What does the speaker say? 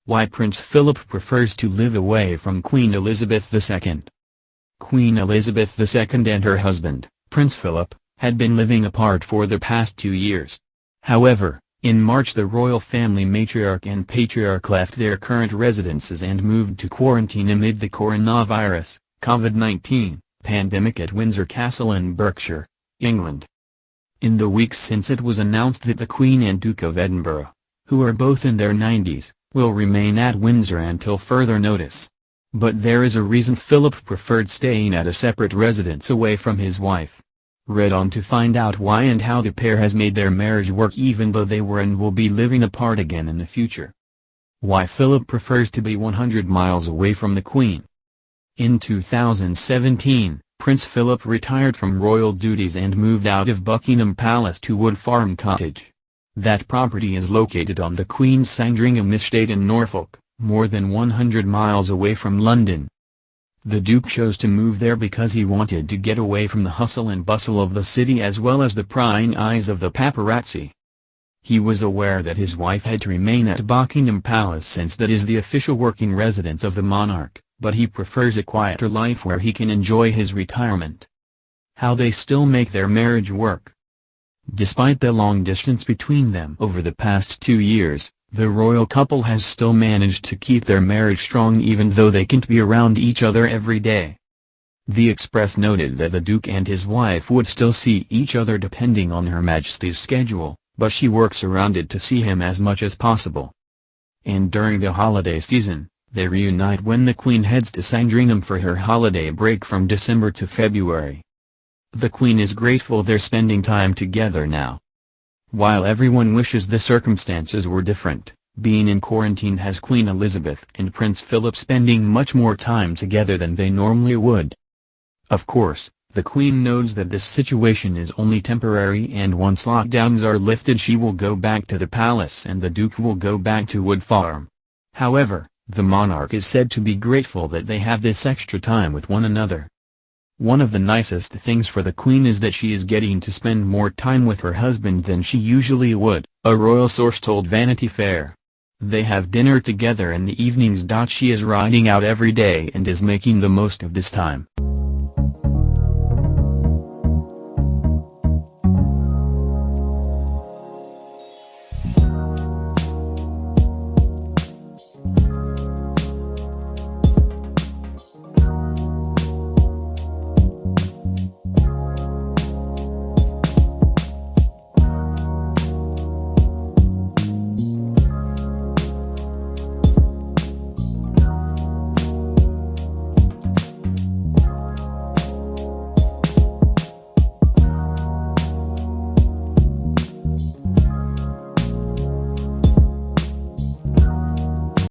Why Prince Philip prefers to live away from Queen Elizabeth II. Queen Elizabeth II and her husband, Prince Philip, had been living apart for the past 2 years. However, in March the royal family matriarch and patriarch left their current residences and moved to quarantine amid the coronavirus, COVID-19, pandemic at Windsor Castle in Berkshire, England. In the weeks since it was announced that the Queen and Duke of Edinburgh, who are both in their 90s, will remain at Windsor until further notice. But there is a reason Philip preferred staying at a separate residence away from his wife. Read on to find out why and how the pair has made their marriage work even though they were and will be living apart again in the future. Why Philip prefers to be 100 miles away from the Queen. In 2017, Prince Philip retired from royal duties and moved out of Buckingham Palace to Wood Farm Cottage. That property is located on the Queen's Sandringham estate in Norfolk, more than 100 miles away from London. The Duke chose to move there because he wanted to get away from the hustle and bustle of the city as well as the prying eyes of the paparazzi. He was aware that his wife had to remain at Buckingham Palace since that is the official working residence of the monarch, but he prefers a quieter life where he can enjoy his retirement. How they still make their marriage work. Despite the long distance between them over the past 2 years, the royal couple has still managed to keep their marriage strong even though they can't be around each other every day. The Express noted that the Duke and his wife would still see each other depending on Her Majesty's schedule, but she works around it to see him as much as possible. And during the holiday season, they reunite when the Queen heads to Sandringham for her holiday break from December to February. The Queen is grateful they're spending time together now. While everyone wishes the circumstances were different, being in quarantine has Queen Elizabeth and Prince Philip spending much more time together than they normally would. Of course, the Queen knows that this situation is only temporary and once lockdowns are lifted she will go back to the palace and the Duke will go back to Wood Farm. However, the monarch is said to be grateful that they have this extra time with one another. One of the nicest things for the Queen is that she is getting to spend more time with her husband than she usually would, a royal source told Vanity Fair. They have dinner together in the evenings. She is riding out every day and is making the most of this time.